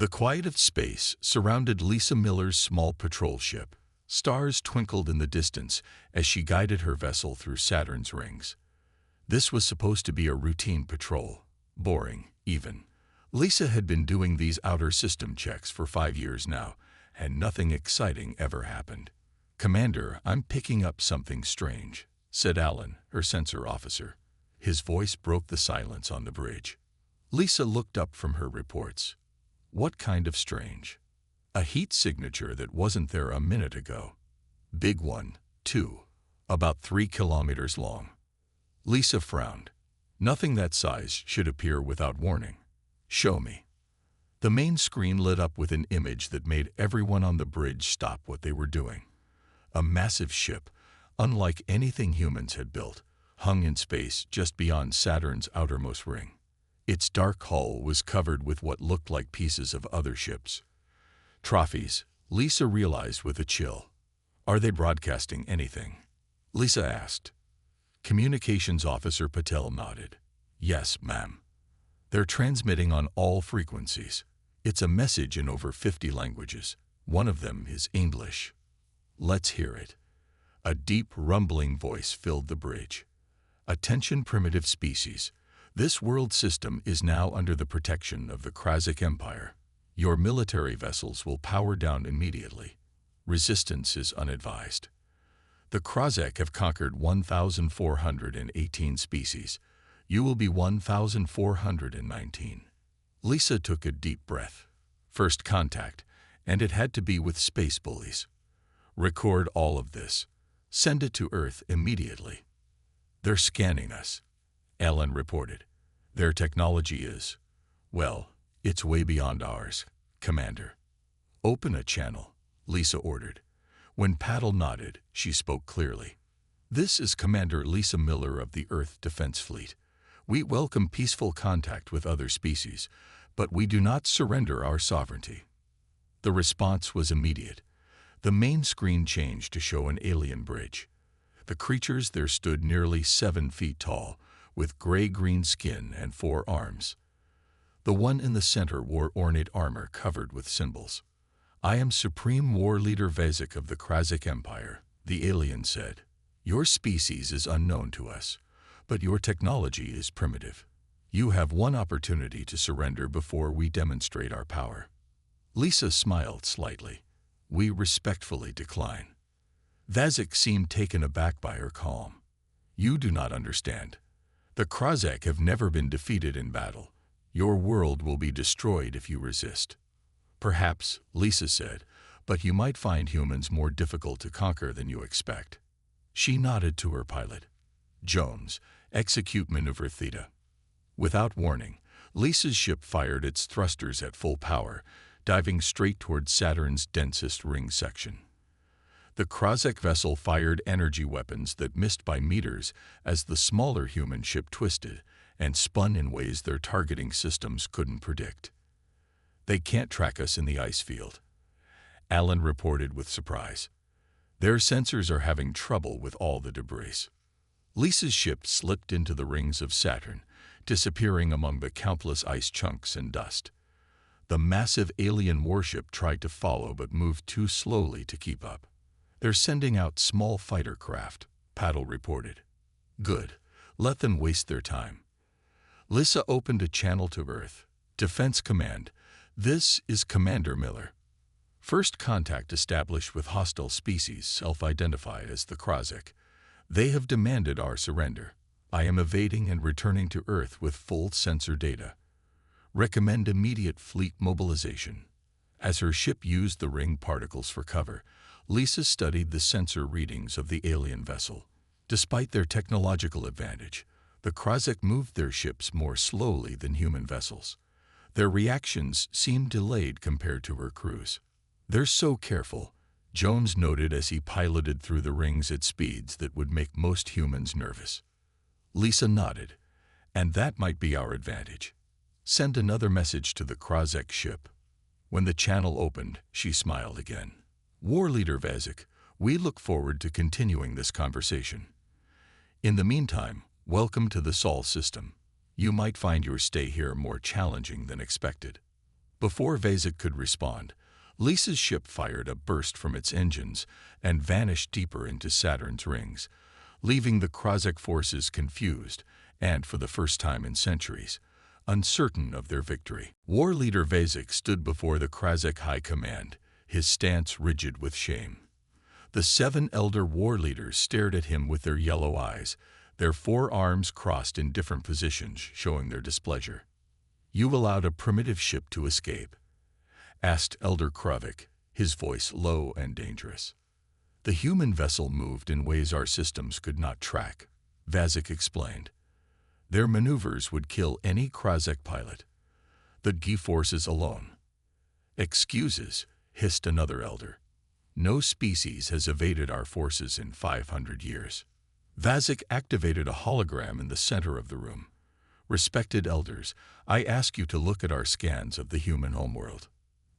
The quiet of space surrounded Lisa Miller's small patrol ship. Stars twinkled in the distance as she guided her vessel through Saturn's rings. This was supposed to be a routine patrol. Boring, even. Lisa had been doing these outer system checks for 5 years now, and nothing exciting ever happened. "Commander, I'm picking up something strange," said Alan, her sensor officer. His voice broke the silence on the bridge. Lisa looked up from her reports. "What kind of strange?" "A heat signature that wasn't there a minute ago. Big one, too. About 3 kilometers long." Lisa frowned. Nothing that size should appear without warning. "Show me." The main screen lit up with an image that made everyone on the bridge stop what they were doing. A massive ship, unlike anything humans had built, hung in space just beyond Saturn's outermost ring. Its dark hull was covered with what looked like pieces of other ships. Trophies, Lisa realized with a chill. "Are they broadcasting anything?" Lisa asked. Communications Officer Patel nodded. "Yes, ma'am. They're transmitting on all frequencies. It's a message in over 50 languages. One of them is English." "Let's hear it." A deep, rumbling voice filled the bridge. "Attention, primitive species. This world system is now under the protection of the Krasic Empire. Your military vessels will power down immediately. Resistance is unadvised. The Krasic have conquered 1,418 species. You will be 1,419. Lisa took a deep breath. First contact, and it had to be with space bullies. "Record all of this. Send it to Earth immediately." "They're scanning us," Alan reported. "Their technology is, well, it's way beyond ours, Commander." "Open a channel," Lisa ordered. When Paddle nodded, she spoke clearly. "This is Commander Lisa Miller of the Earth Defense Fleet. We welcome peaceful contact with other species, but we do not surrender our sovereignty." The response was immediate. The main screen changed to show an alien bridge. The creatures there stood nearly 7 feet tall, with gray-green skin and 4 arms. The one in the center wore ornate armor covered with symbols. "I am Supreme War Leader Vezek of the Krasic Empire," the alien said. "Your species is unknown to us, but your technology is primitive. You have one opportunity to surrender before we demonstrate our power." Lisa smiled slightly. "We respectfully decline." Vezek seemed taken aback by her calm. "You do not understand. The Krasic have never been defeated in battle. Your world will be destroyed if you resist." "Perhaps," Lisa said, "but you might find humans more difficult to conquer than you expect." She nodded to her pilot. "Jones, execute maneuver Theta." Without warning, Lisa's ship fired its thrusters at full power, diving straight toward Saturn's densest ring section. The Krasic vessel fired energy weapons that missed by meters as the smaller human ship twisted and spun in ways their targeting systems couldn't predict. "They can't track us in the ice field," Alan reported with surprise. "Their sensors are having trouble with all the debris." Lisa's ship slipped into the rings of Saturn, disappearing among the countless ice chunks and dust. The massive alien warship tried to follow but moved too slowly to keep up. "They're sending out small fighter craft," Paddle reported. "Good. Let them waste their time." Lisa opened a channel to Earth. "Defense Command, this is Commander Miller. First contact established with hostile species self-identify as the Krasic. They have demanded our surrender. I am evading and returning to Earth with full sensor data. Recommend immediate fleet mobilization." As her ship used the ring particles for cover, Lisa studied the sensor readings of the alien vessel. Despite their technological advantage, the Krasic moved their ships more slowly than human vessels. Their reactions seemed delayed compared to her crews. "They're so careful," Jones noted as he piloted through the rings at speeds that would make most humans nervous. Lisa nodded. "And that might be our advantage. Send another message to the Krasic ship." When the channel opened, she smiled again. "War Leader Vezek, we look forward to continuing this conversation. In the meantime, welcome to the Sol system. You might find your stay here more challenging than expected." Before Vazek could respond, Lisa's ship fired a burst from its engines and vanished deeper into Saturn's rings, leaving the Krozek forces confused and, for the first time in centuries, uncertain of their victory. War leader Vazek stood before the Krozek High Command, his stance rigid with shame. The 7 elder war leaders stared at him with their yellow eyes, their 4 arms crossed in different positions, showing their displeasure. "You allowed a primitive ship to escape?" asked Elder Krozek, his voice low and dangerous. "The human vessel moved in ways our systems could not track," Vazek explained. "Their maneuvers would kill any Krozek pilot. The G-forces alone." "Excuses," hissed another elder. "No species has evaded our forces in 500 years. Vazek activated a hologram in the center of the room. "Respected elders, I ask you to look at our scans of the human homeworld."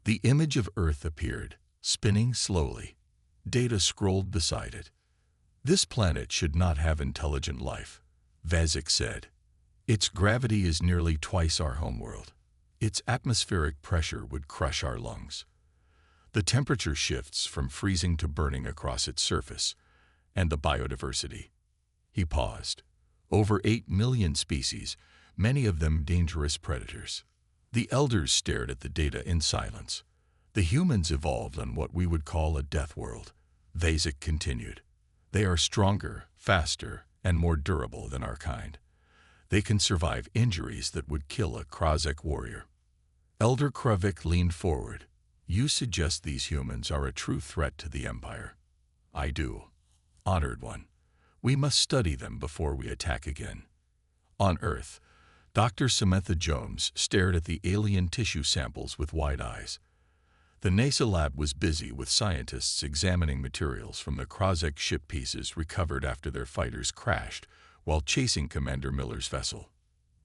The image of Earth appeared, spinning slowly. Data scrolled beside it. "This planet should not have intelligent life," Vazek said. "Its gravity is nearly twice our homeworld. Its atmospheric pressure would crush our lungs. The temperature shifts from freezing to burning across its surface, and the biodiversity." He paused. "Over 8 million species, many of them dangerous predators." The elders stared at the data in silence. "The humans evolved on what we would call a death world," Vazek continued. "They are stronger, faster, and more durable than our kind. They can survive injuries that would kill a Krozek warrior." Elder Krozek leaned forward. "You suggest these humans are a true threat to the Empire?" "I do, Honored One. We must study them before we attack again." On Earth, Dr. Samantha Jones stared at the alien tissue samples with wide eyes. The NASA lab was busy with scientists examining materials from the Krozek ship pieces recovered after their fighters crashed while chasing Commander Miller's vessel.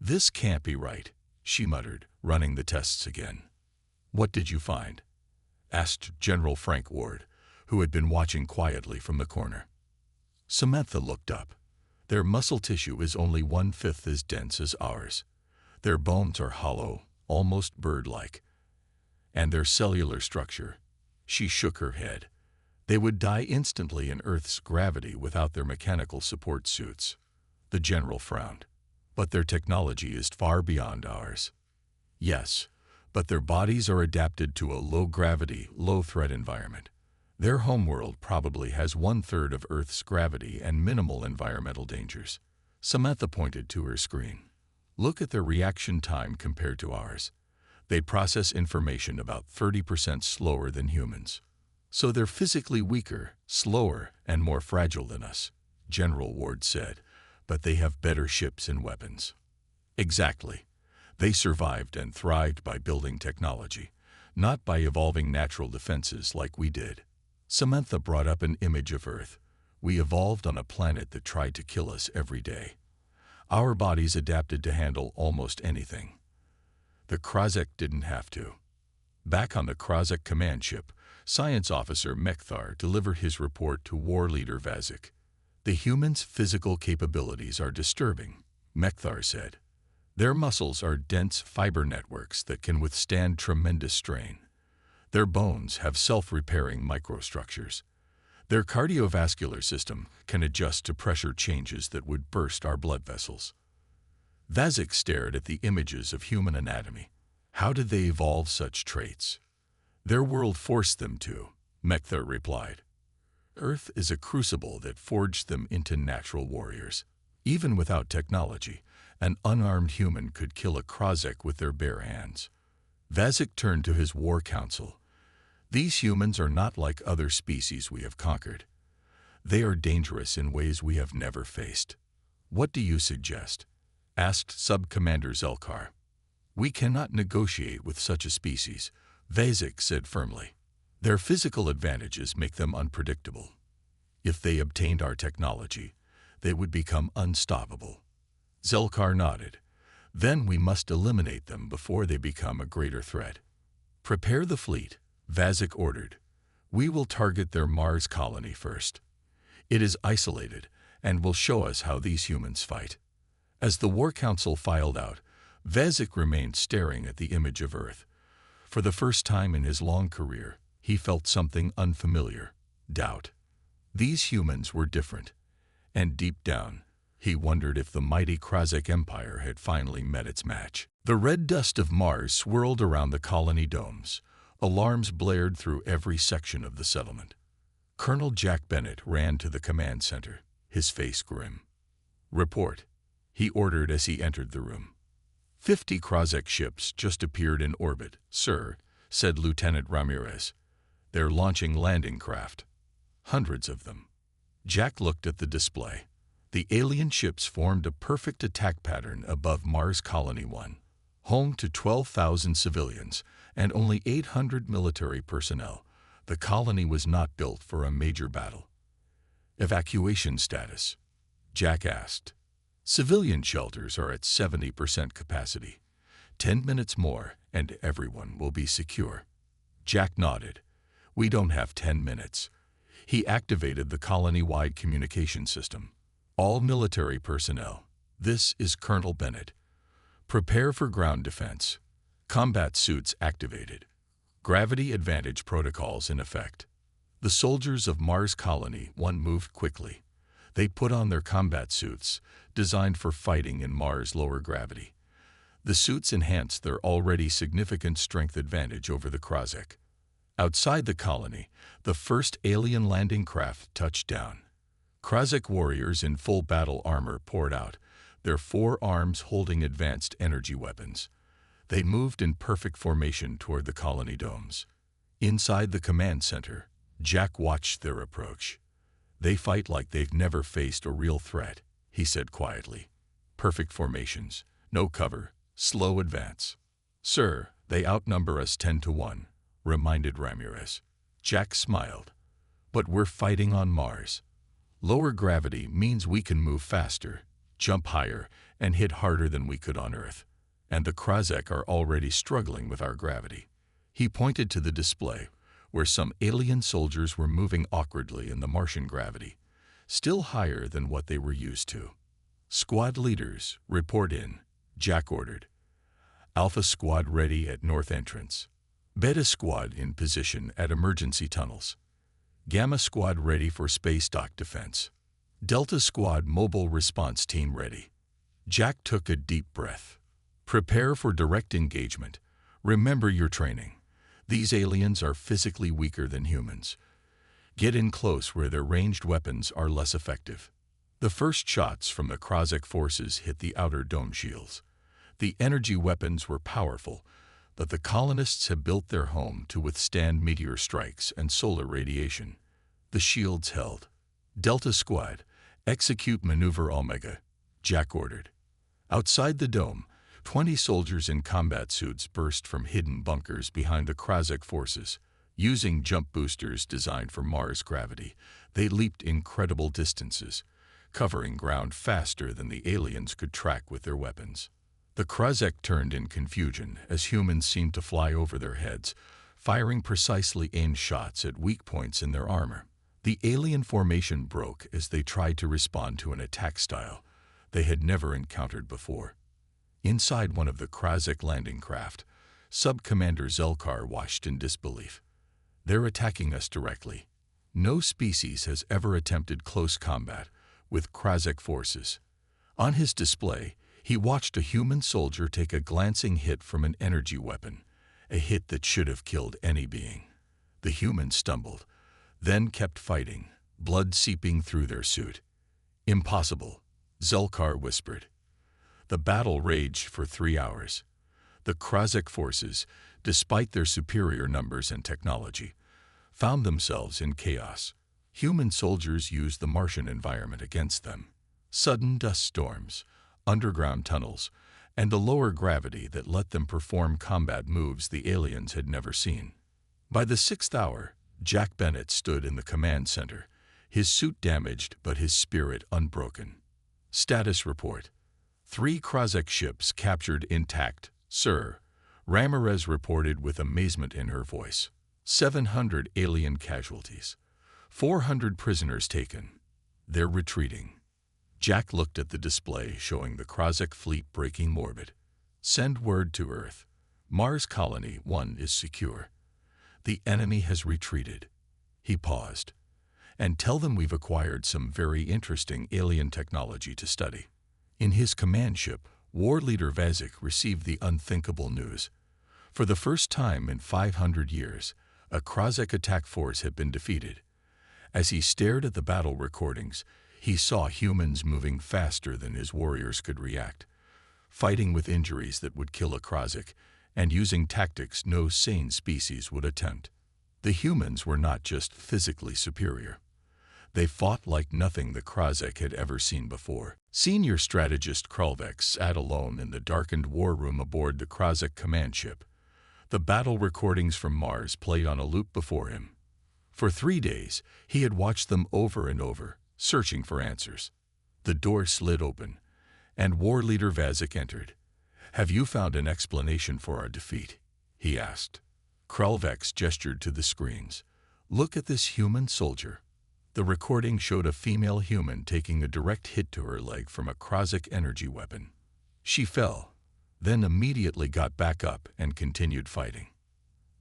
"This can't be right," she muttered, running the tests again. "What did you find?" asked General Frank Ward, who had been watching quietly from the corner. Samantha looked up. "Their muscle tissue is only 1/5 as dense as ours. Their bones are hollow, almost bird-like. And their cellular structure," she shook her head. "They would die instantly in Earth's gravity without their mechanical support suits." The general frowned. "But their technology is far beyond ours." "Yes, but their bodies are adapted to a low-gravity, low-threat environment. Their homeworld probably has 1/3 of Earth's gravity and minimal environmental dangers." Samantha pointed to her screen. "Look at their reaction time compared to ours. They process information about 30% slower than humans. So they're physically weaker, slower, and more fragile than us," General Ward said, "but they have better ships and weapons." "Exactly. They survived and thrived by building technology, not by evolving natural defenses like we did." Samantha brought up an image of Earth. "We evolved on a planet that tried to kill us every day. Our bodies adapted to handle almost anything. The Krozek didn't have to." Back on the Krozek command ship, Science Officer Mekthar delivered his report to War Leader Vazek. "The humans' physical capabilities are disturbing," Mekthar said. "Their muscles are dense fiber networks that can withstand tremendous strain. Their bones have self-repairing microstructures. Their cardiovascular system can adjust to pressure changes that would burst our blood vessels." Vazek stared at the images of human anatomy. "How did they evolve such traits?" "Their world forced them to," Mekthar replied. "Earth is a crucible that forged them into natural warriors. Even without technology, an unarmed human could kill a Krozek with their bare hands." Vazek turned to his war council. "These humans are not like other species we have conquered. They are dangerous in ways we have never faced. What do you suggest?" asked Sub-Commander Zelkar. "We cannot negotiate with such a species," Vazek said firmly. "Their physical advantages make them unpredictable. If they obtained our technology, they would become unstoppable." Zelkar nodded. "Then we must eliminate them before they become a greater threat." "Prepare the fleet," Vazek ordered. "We will target their Mars colony first. It is isolated and will show us how these humans fight." As the War Council filed out, Vazek remained staring at the image of Earth. For the first time in his long career, he felt something unfamiliar: doubt. These humans were different, and deep down, he wondered if the mighty Krasek Empire had finally met its match. The red dust of Mars swirled around the colony domes. Alarms blared through every section of the settlement. Colonel Jack Bennett ran to the command center, his face grim. "Report," he ordered as he entered the room. 50 Krasek ships just appeared in orbit, sir," said Lieutenant Ramirez. "They're launching landing craft. Hundreds of them." Jack looked at the display. The alien ships formed a perfect attack pattern above Mars Colony 1, home to 12,000 civilians and only 800 military personnel. The colony was not built for a major battle. "Evacuation status?" Jack asked. "Civilian shelters are at 70% capacity. 10 minutes more and everyone will be secure." Jack nodded. "We don't have 10 minutes. He activated the colony-wide communication system. "All military personnel, this is Colonel Bennett. Prepare for ground defense. Combat suits activated. Gravity advantage protocols in effect." The soldiers of Mars Colony 1 moved quickly. They put on their combat suits, designed for fighting in Mars' lower gravity. The suits enhanced their already significant strength advantage over the Krasek. Outside the colony, the first alien landing craft touched down. Krasek warriors in full battle armor poured out, their 4 arms holding advanced energy weapons. They moved in perfect formation toward the colony domes. Inside the command center, Jack watched their approach. "They fight like they've never faced a real threat," he said quietly. "Perfect formations, no cover, slow advance." "Sir, they outnumber us 10 to 1, reminded Ramirez. Jack smiled. "But we're fighting on Mars. Lower gravity means we can move faster, jump higher, and hit harder than we could on Earth. And the Krasek are already struggling with our gravity." He pointed to the display, where some alien soldiers were moving awkwardly in the Martian gravity, still higher than what they were used to. "Squad leaders, report in," Jack ordered. "Alpha Squad ready at north entrance. Beta Squad in position at emergency tunnels. Gamma Squad ready for space dock defense. Delta Squad mobile response team ready." Jack took a deep breath. "Prepare for direct engagement. Remember your training. These aliens are physically weaker than humans. Get in close where their ranged weapons are less effective." The first shots from the Krasek forces hit the outer dome shields. The energy weapons were powerful, but the colonists had built their home to withstand meteor strikes and solar radiation. The shields held. "Delta Squad, execute Maneuver Omega," Jack ordered. Outside the dome, 20 soldiers in combat suits burst from hidden bunkers behind the Krasek forces. Using jump boosters designed for Mars gravity, they leaped incredible distances, covering ground faster than the aliens could track with their weapons. The Krasek turned in confusion as humans seemed to fly over their heads, firing precisely aimed shots at weak points in their armor. The alien formation broke as they tried to respond to an attack style they had never encountered before. Inside one of the Krasek landing craft, Sub-Commander Zelkar watched in disbelief. "They're attacking us directly. No species has ever attempted close combat with Krasek forces." On his display, he watched a human soldier take a glancing hit from an energy weapon, a hit that should have killed any being. The human stumbled, then kept fighting, blood seeping through their suit. "Impossible," Zelkar whispered. The battle raged for 3 hours. The Krasek forces, despite their superior numbers and technology, found themselves in chaos. Human soldiers used the Martian environment against them. Sudden dust storms, underground tunnels, and the lower gravity that let them perform combat moves the aliens had never seen. By the 6th hour, Jack Bennett stood in the command center, his suit damaged but his spirit unbroken. "Status report. 3 Krasek ships captured intact, sir," Ramirez reported with amazement in her voice. 700 alien casualties. 400 prisoners taken. They're retreating. Jack looked at the display showing the Krasek fleet breaking orbit. "Send word to Earth. Mars Colony 1 is secure. The enemy has retreated. He paused. And tell them we've acquired some very interesting alien technology to study. In his command ship, War Leader Vazik received the unthinkable news. For the first time in 500 years, a Krozek attack force had been defeated. As he stared at the battle recordings, he saw humans moving faster than his warriors could react, fighting with injuries that would kill a Krozek, and using tactics no sane species would attempt. The humans were not just physically superior. They fought like nothing the Krozek had ever seen before. Senior strategist Krolvek sat alone in the darkened war room aboard the Krozek command ship. The battle recordings from Mars played on a loop before him. For 3 days, he had watched them over and over, searching for answers. The door slid open, and War Leader Vazik entered. "Have you found an explanation for our defeat?" he asked. Krolvex gestured to the screens. "Look at this human soldier." The recording showed a female human taking a direct hit to her leg from a Krozek energy weapon. She fell, then immediately got back up and continued fighting.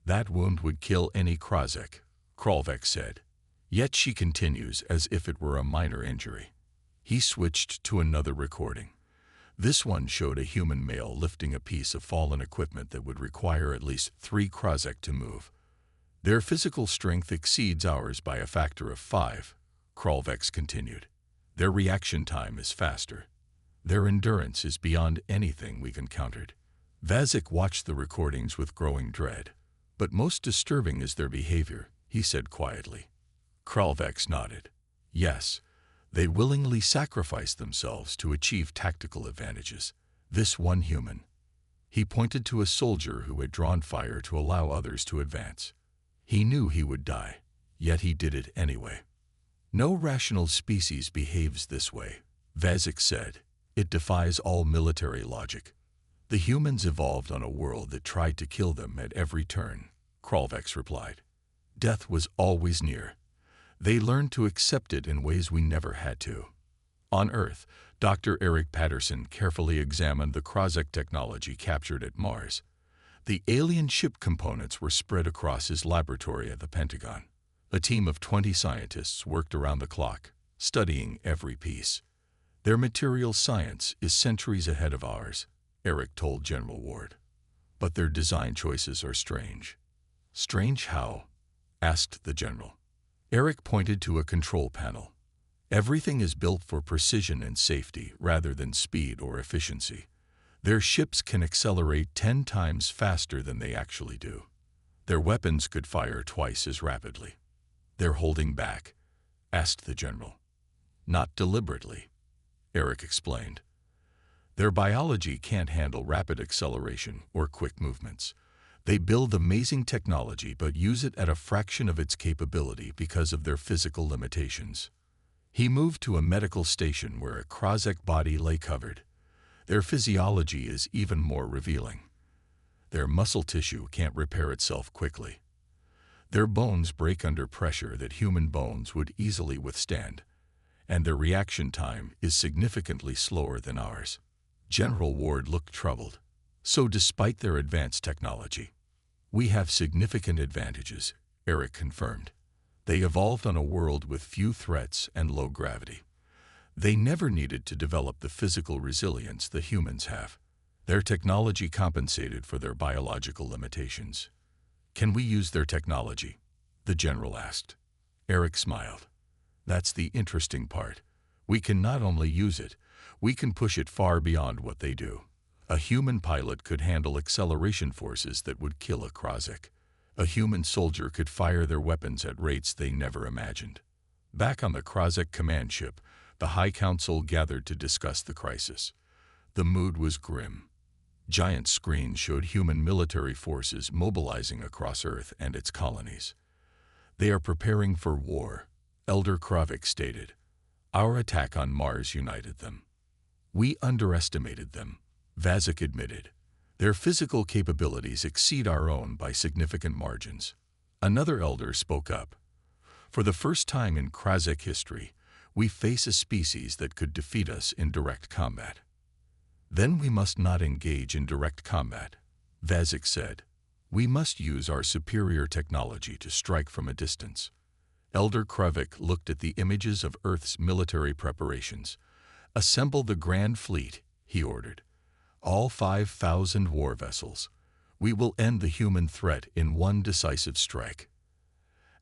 "That wound would kill any Krozek," Krolvek said. "Yet she continues as if it were a minor injury." He switched to another recording. This one showed a human male lifting a piece of fallen equipment that would require at least 3 Krozek to move. "Their physical strength exceeds ours by a factor of 5, Krolvex continued. "Their reaction time is faster. Their endurance is beyond anything we've encountered." Vazik watched the recordings with growing dread. "But most disturbing is their behavior," he said quietly. Krolvex nodded. "Yes, they willingly sacrifice themselves to achieve tactical advantages. This one human." He pointed to a soldier who had drawn fire to allow others to advance. He knew he would die, yet he did it anyway. "No rational species behaves this way," Vazik said. "It defies all military logic. The humans evolved on a world that tried to kill them at every turn," Krolvex replied. "Death was always near. They learned to accept it in ways we never had to." On Earth, Dr. Eric Patterson carefully examined the Krozek technology captured at Mars. The alien ship components were spread across his laboratory at the Pentagon. A team of 20 scientists worked around the clock, studying every piece. "Their material science is centuries ahead of ours," Eric told General Ward. "But their design choices are strange." "Strange how?" asked the general. Eric pointed to a control panel. "Everything is built for precision and safety rather than speed or efficiency. Their ships can accelerate 10 times faster than they actually do. Their weapons could fire twice as rapidly." "They're holding back?" asked the general. "Not deliberately," Eric explained. "Their biology can't handle rapid acceleration or quick movements. They build amazing technology but use it at a fraction of its capability because of their physical limitations." He moved to a medical station where a Krozek body lay covered. "Their physiology is even more revealing. Their muscle tissue can't repair itself quickly. Their bones break under pressure that human bones would easily withstand, and their reaction time is significantly slower than ours." General Ward looked troubled. "So despite their advanced technology, we have significant advantages," Eric confirmed. "They evolved on a world with few threats and low gravity. They never needed to develop the physical resilience the humans have. Their technology compensated for their biological limitations." "Can we use their technology?" the general asked. Eric smiled. "That's the interesting part. We can not only use it, we can push it far beyond what they do. A human pilot could handle acceleration forces that would kill a Krozek. A human soldier could fire their weapons at rates they never imagined." Back on the Krozek command ship, the High Council gathered to discuss the crisis. The mood was grim. Giant screens showed human military forces mobilizing across Earth and its colonies. "They are preparing for war," Elder Kravik stated. "Our attack on Mars united them." "We underestimated them," Vazik admitted. "Their physical capabilities exceed our own by significant margins." Another elder spoke up. "For the first time in Krozek history, we face a species that could defeat us in direct combat." "Then we must not engage in direct combat," Vazik said. "We must use our superior technology to strike from a distance." Elder Kruvik looked at the images of Earth's military preparations. "Assemble the Grand Fleet," he ordered. "All 5,000 war vessels. We will end the human threat in one decisive strike."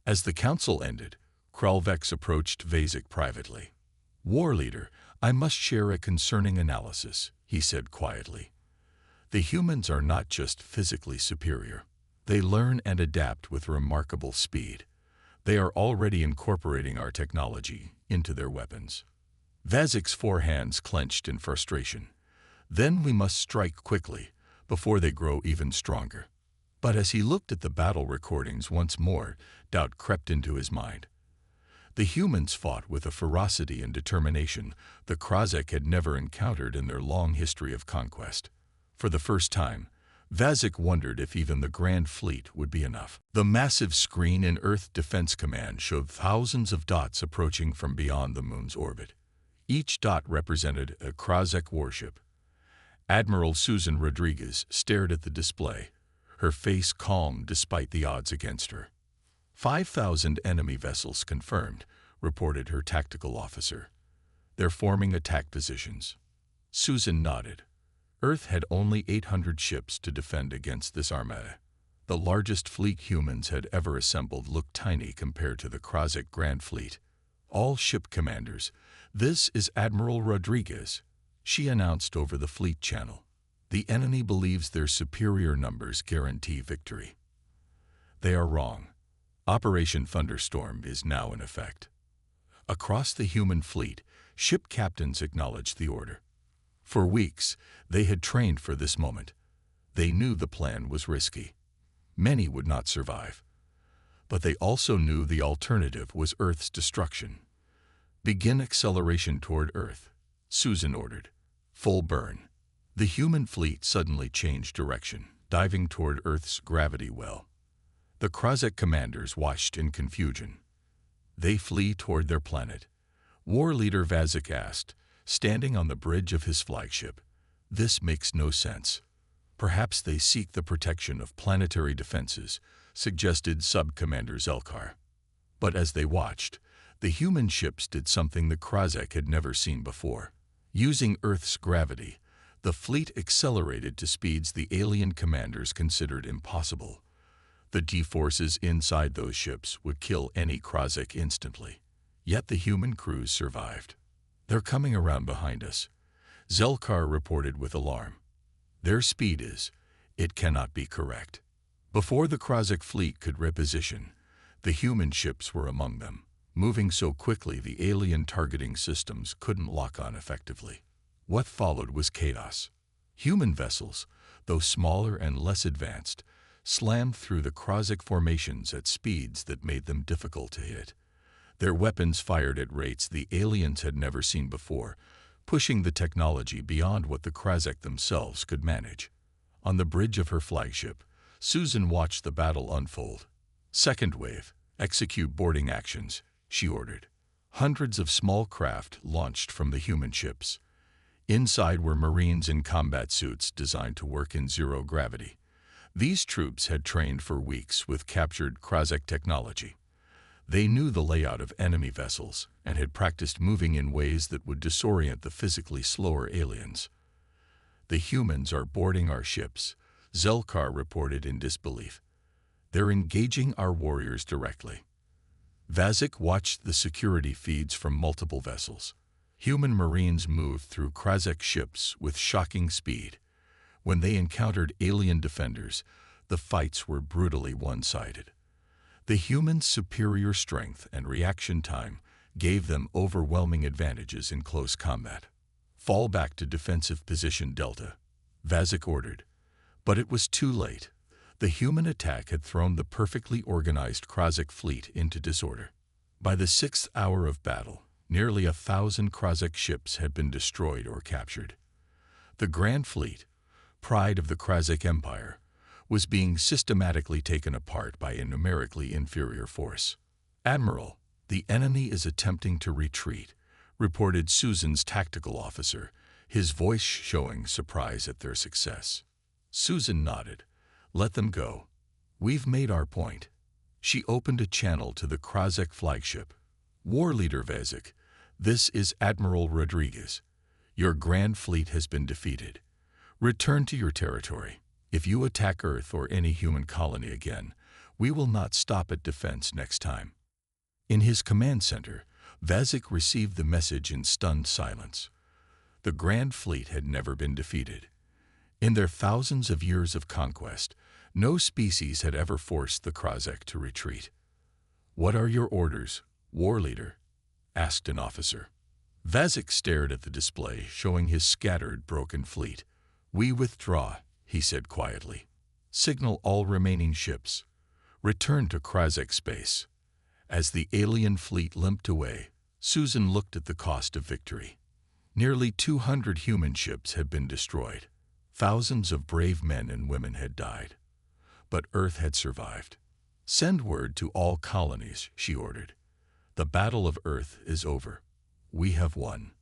As the council ended, Krulvex approached Vazik privately. "War leader, I must share a concerning analysis," he said quietly. "The humans are not just physically superior. They learn and adapt with remarkable speed. They are already incorporating our technology into their weapons." Vazik's four hands clenched in frustration. "Then we must strike quickly, before they grow even stronger." But as he looked at the battle recordings once more, doubt crept into his mind. The humans fought with a ferocity and determination the Krozek had never encountered in their long history of conquest. For the first time, Vazik wondered if even the Grand Fleet would be enough. The massive screen in Earth Defense Command showed thousands of dots approaching from beyond the moon's orbit. Each dot represented a Krozek warship. Admiral Susan Rodriguez stared at the display, her face calm despite the odds against her. 5,000 enemy vessels confirmed, reported her tactical officer. "They're forming attack positions." Susan nodded. Earth had only 800 ships to defend against this armada. The largest fleet humans had ever assembled looked tiny compared to the Krozek Grand Fleet. "All ship commanders, this is Admiral Rodriguez," she announced over the fleet channel. "The enemy believes their superior numbers guarantee victory. They are wrong. Operation Thunderstorm is now in effect." Across the human fleet, ship captains acknowledged the order. For weeks, they had trained for this moment. They knew the plan was risky. Many would not survive. But they also knew the alternative was Earth's destruction. "Begin acceleration toward Earth," Susan ordered. "Full burn." The human fleet suddenly changed direction, diving toward Earth's gravity well. The Krozek commanders watched in confusion. "They flee toward their planet," War Leader Vazik asked, standing on the bridge of his flagship. "This makes no sense." "Perhaps they seek the protection of planetary defenses," suggested Sub-Commander Zelkar. But as they watched, the human ships did something the Krozek had never seen before. Using Earth's gravity, the fleet accelerated to speeds the alien commanders considered impossible. The D-forces inside those ships would kill any Krozek instantly. Yet the human crews survived. "They're coming around behind us," Zelkar reported with alarm. "Their speed it cannot be correct." Before the Krozek fleet could reposition, the human ships were among them, moving so quickly the alien targeting systems couldn't lock on effectively. What followed was chaos. Human vessels, though smaller and less advanced, slammed through the Krozek formations at speeds that made them difficult to hit. Their weapons fired at rates the aliens had never seen before, pushing the technology beyond what the Krozek themselves could manage. On the bridge of her flagship, Susan watched the battle unfold. "Second wave, execute boarding actions," she ordered. Hundreds of small craft launched from the human ships. Inside were Marines in combat suits designed to work in zero gravity. These troops had trained for weeks with captured Krozek technology. They knew the layout of enemy vessels and had practiced moving in ways that would disorient the physically slower aliens. "The humans are boarding our ships," Zelkar reported in disbelief. "They're engaging our warriors directly." Vazik watched the security feeds from multiple vessels. Human Marines moved through Krozek ships with shocking speed. When they encountered alien defenders, the fights were brutally one-sided. The humans' superior strength and reaction time gave them overwhelming advantages in close combat. "Fall back to defensive position Delta," Vazik ordered. But it was too late. The human attack had thrown the perfectly organized Krozek fleet into disorder. By the 6th hour of battle, nearly 1,000 Krozek ships had been destroyed or captured. The Grand Fleet, pride of the Krozek Empire, was being systematically taken apart by a numerically inferior force. "Admiral, the enemy is attempting to retreat," reported Susan's tactical officer, his voice showing surprise at their success. Susan nodded. Let them go. We've made our point. She opened a channel to the Krozek flagship. War Leader Vazek, this is Admiral Rodriguez. Your grand fleet has been defeated. Return to your territory. If you attack Earth or any human colony again, we will not stop at defense next time. In his command center, Vazek received the message in stunned silence. The Grand Fleet had never been defeated. In their thousands of years of conquest, no species had ever forced the Krozek to retreat. "What are your orders, War Leader?" asked an officer. Vazek stared at the display showing his scattered, broken fleet. "We withdraw," he said quietly. "Signal all remaining ships. Return to Krozek space." As the alien fleet limped away, Susan looked at the cost of victory. Nearly 200 human ships had been destroyed. Thousands of brave men and women had died. But Earth had survived. "Send word to all colonies," she ordered. "The Battle of Earth is over. We have won."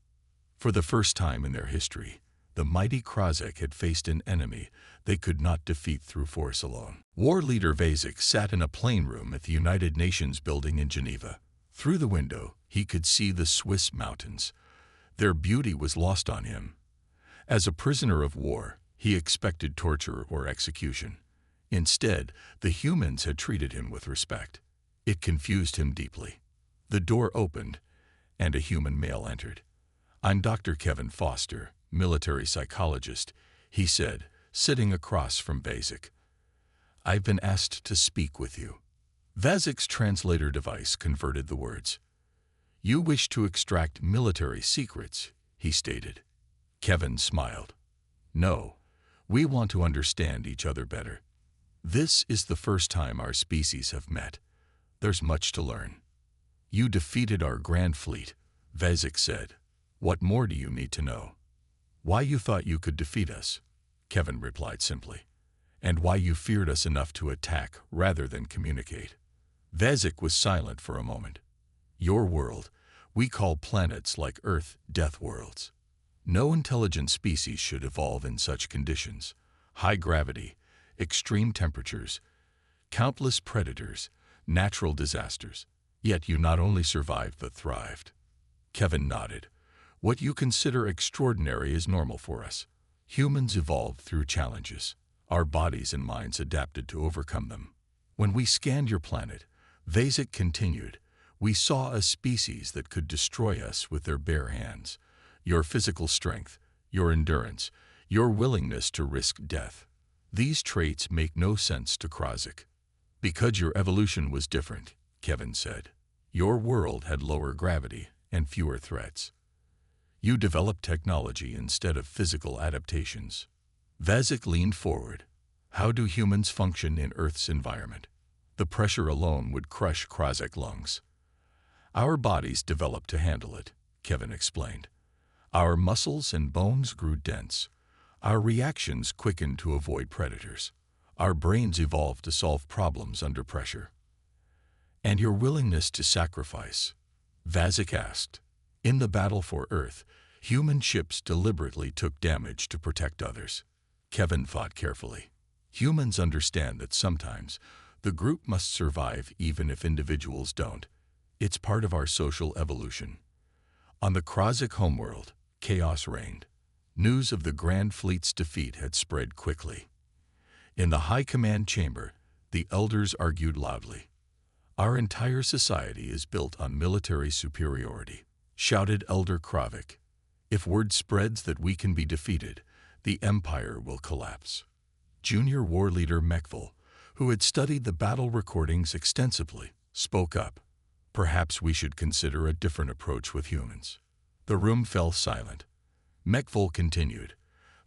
For the first time in their history, the mighty Krozek had faced an enemy they could not defeat through force alone. War Leader Vazek sat in a plane room at the United Nations building in Geneva. Through the window, he could see the Swiss mountains. Their beauty was lost on him. As a prisoner of war, he expected torture or execution. Instead, the humans had treated him with respect. It confused him deeply. The door opened, and a human male entered. "I'm Dr. Kevin Foster, military psychologist," he said, sitting across from Vazek. "I've been asked to speak with you." Vazek's translator device converted the words. "You wish to extract military secrets," he stated. Kevin smiled. "No, we want to understand each other better. This is the first time our species have met. There's much to learn." "You defeated our grand fleet," Vazek said. "What more do you need to know?" "Why you thought you could defeat us," Kevin replied simply. "And why you feared us enough to attack rather than communicate." Vazek was silent for a moment. "Your world, we call planets like Earth death worlds. No intelligent species should evolve in such conditions. High gravity, extreme temperatures, countless predators, natural disasters. Yet you not only survived but thrived." Kevin nodded. "What you consider extraordinary is normal for us. Humans evolved through challenges. Our bodies and minds adapted to overcome them. When we scanned your planet," Vazek continued, "we saw a species that could destroy us with their bare hands. Your physical strength, your endurance, your willingness to risk death. These traits make no sense to Krozek." "Because your evolution was different," Kevin said. "Your world had lower gravity and fewer threats. You developed technology instead of physical adaptations." Vazek leaned forward. "How do humans function in Earth's environment? The pressure alone would crush Krozek lungs." "Our bodies developed to handle it," Kevin explained. "Our muscles and bones grew dense. Our reactions quickened to avoid predators. Our brains evolved to solve problems under pressure." "And your willingness to sacrifice?" Vazek asked. "In the battle for Earth, human ships deliberately took damage to protect others." Kevin thought carefully. "Humans understand that sometimes the group must survive even if individuals don't. It's part of our social evolution." On the Krozek homeworld, chaos reigned. News of the Grand Fleet's defeat had spread quickly. In the High Command chamber, the elders argued loudly. "Our entire society is built on military superiority," shouted Elder Kravik. "If word spreads that we can be defeated, the Empire will collapse." Junior War Leader Mekville, who had studied the battle recordings extensively, spoke up. "Perhaps we should consider a different approach with humans." The room fell silent. Mekville continued.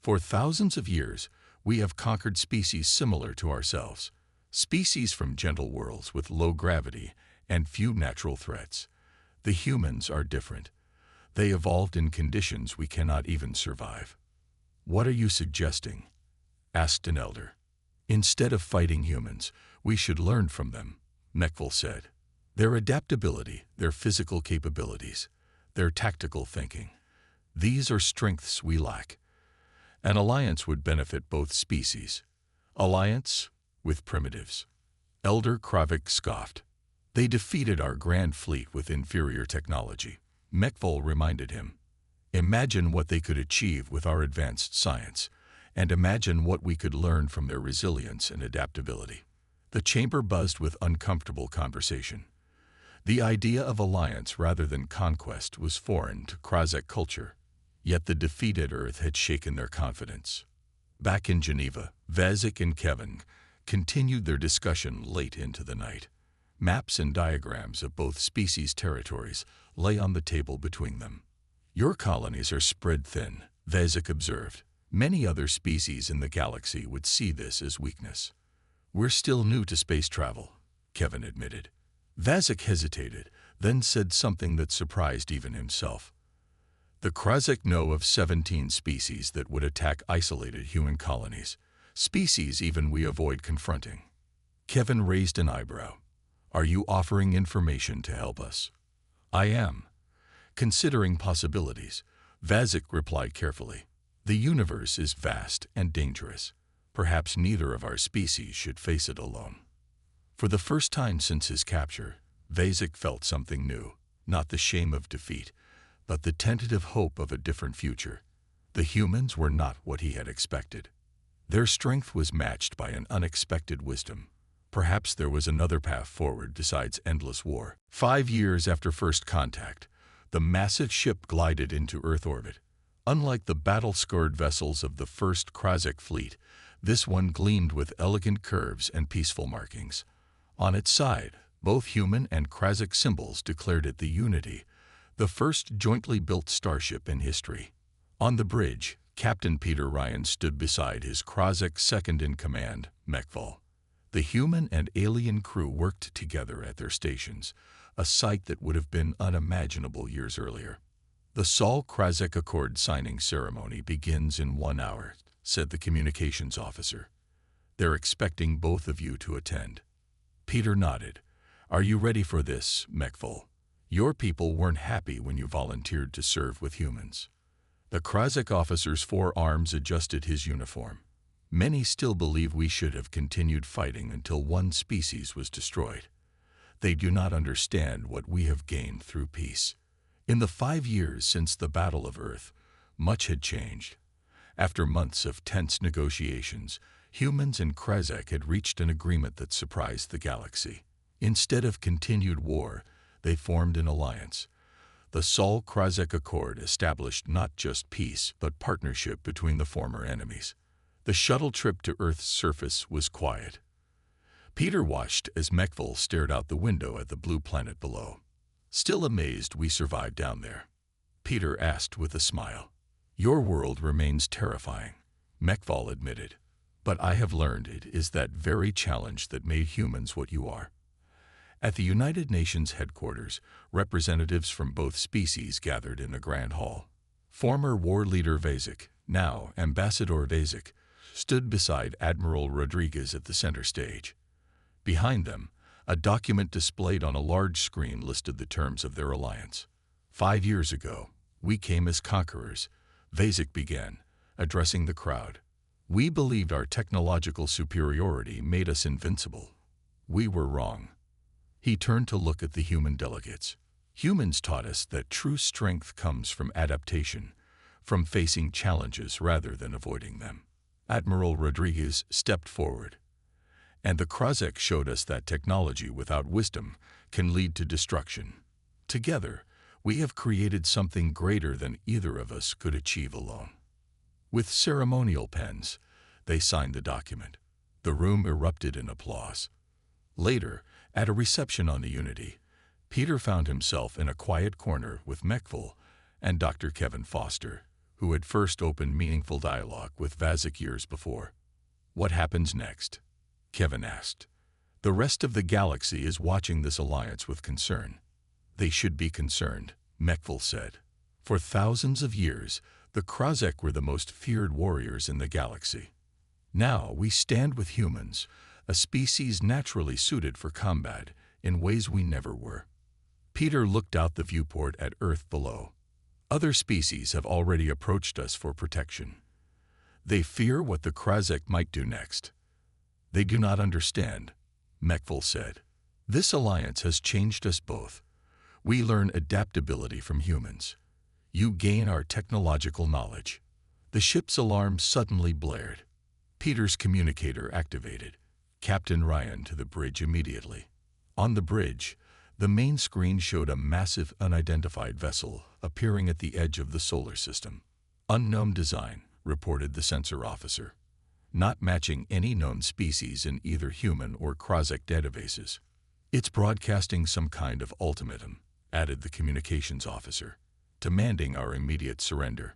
"For thousands of years, we have conquered species similar to ourselves. Species from gentle worlds with low gravity and few natural threats. The humans are different. They evolved in conditions we cannot even survive." "What are you suggesting?" asked an elder. "Instead of fighting humans, we should learn from them," Mekville said. "Their adaptability, their physical capabilities, their tactical thinking. These are strengths we lack. An alliance would benefit both species. Alliance, with primitives. Elder Kravik scoffed. They defeated our grand fleet with inferior technology. Mekvol reminded him. Imagine what they could achieve with our advanced science, and imagine what we could learn from their resilience and adaptability. The chamber buzzed with uncomfortable conversation. The idea of alliance rather than conquest was foreign to Krazek culture, yet the defeated Earth had shaken their confidence. Back in Geneva, Vazik and Kevin continued their discussion late into the night. Maps and diagrams of both species' territories lay on the table between them. Your colonies are spread thin, Vazik observed. Many other species in the galaxy would see this as weakness. We're still new to space travel, Kevin admitted. Vazik hesitated, then said something that surprised even himself. The Krazek know of 17 species that would attack isolated human colonies, species even we avoid confronting. Kevin raised an eyebrow. Are you offering information to help us? I am. Considering possibilities, Vazik replied carefully. The universe is vast and dangerous. Perhaps neither of our species should face it alone. For the first time since his capture, Vazik felt something new, not the shame of defeat, but the tentative hope of a different future. The humans were not what he had expected. Their strength was matched by an unexpected wisdom. Perhaps there was another path forward besides endless war. 5 years after first contact, the massive ship glided into Earth orbit. Unlike the battle-scarred vessels of the first Krazek fleet, this one gleamed with elegant curves and peaceful markings. On its side, both human and Krazek symbols declared it the Unity, the first jointly built starship in history. On the bridge, Captain Peter Ryan stood beside his Krazek second-in-command, Mekvol. The human and alien crew worked together at their stations, a sight that would have been unimaginable years earlier. The Sol Krazek Accord signing ceremony begins in 1 hour, said the communications officer. They're expecting both of you to attend. Peter nodded. Are you ready for this, Mekvol? Your people weren't happy when you volunteered to serve with humans. The Krazek officer's forearms adjusted his uniform. Many still believe we should have continued fighting until one species was destroyed. They do not understand what we have gained through peace. In the 5 years since the Battle of Earth, much had changed. After months of tense negotiations, humans and Krazek had reached an agreement that surprised the galaxy. Instead of continued war, they formed an alliance. The Sol Krazek Accord established not just peace, but partnership between the former enemies. The shuttle trip to Earth's surface was quiet. Peter watched as Mekvol stared out the window at the blue planet below. Still amazed we survived down there, Peter asked with a smile. Your world remains terrifying, Mekvol admitted. But I have learned it is that very challenge that made humans what you are. At the United Nations headquarters, representatives from both species gathered in a grand hall. Former war leader Vazik, now Ambassador Vazik, stood beside Admiral Rodriguez at the center stage. Behind them, a document displayed on a large screen listed the terms of their alliance. 5 years ago, we came as conquerors, Vazik began, addressing the crowd. We believed our technological superiority made us invincible. We were wrong. He turned to look at the human delegates. Humans taught us that true strength comes from adaptation, from facing challenges rather than avoiding them. Admiral Rodriguez stepped forward. And the Krazek showed us that technology without wisdom can lead to destruction. Together, we have created something greater than either of us could achieve alone. With ceremonial pens, they signed the document. The room erupted in applause. Later, at a reception on the Unity, Peter found himself in a quiet corner with Mekvol and Dr. Kevin Foster, who had first opened meaningful dialogue with Vazik years before. What happens next? Kevin asked. The rest of the galaxy is watching this alliance with concern. They should be concerned, Mekvol said. For thousands of years, the Krazek were the most feared warriors in the galaxy. Now we stand with humans, a species naturally suited for combat in ways we never were. Peter looked out the viewport at Earth below. Other species have already approached us for protection. They fear what the Krazek might do next. They do not understand, Mekville said. This alliance has changed us both. We learn adaptability from humans. You gain our technological knowledge. The ship's alarm suddenly blared. Peter's communicator activated. Captain Ryan to the bridge immediately. On the bridge, the main screen showed a massive unidentified vessel appearing at the edge of the solar system. Unknown design, reported the sensor officer. Not matching any known species in either human or Krozak databases. It's broadcasting some kind of ultimatum, added the communications officer, demanding our immediate surrender.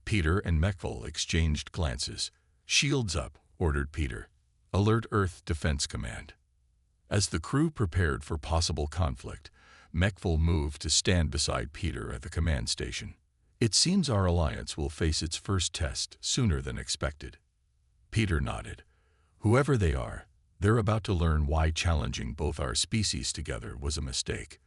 Peter and Mekville exchanged glances. Shields up, ordered Peter. Alert Earth Defense Command. As the crew prepared for possible conflict, Mekville moved to stand beside Peter at the command station. It seems our alliance will face its first test sooner than expected. Peter nodded. Whoever they are, they're about to learn why challenging both our species together was a mistake.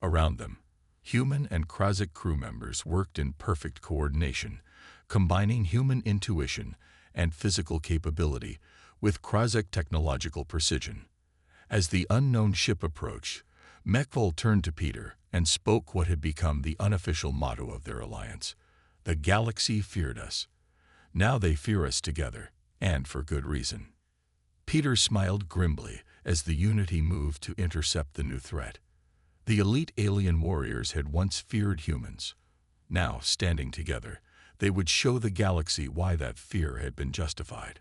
Around them, human and Krozak crew members worked in perfect coordination, combining human intuition and physical capability with Krozak technological precision. As the unknown ship approached, Mekville turned to Peter and spoke what had become the unofficial motto of their alliance. The galaxy feared us. Now they fear us together, and for good reason. Peter smiled grimly as the Unity moved to intercept the new threat. The elite alien warriors had once feared humans. Now, standing together, they would show the galaxy why that fear had been justified.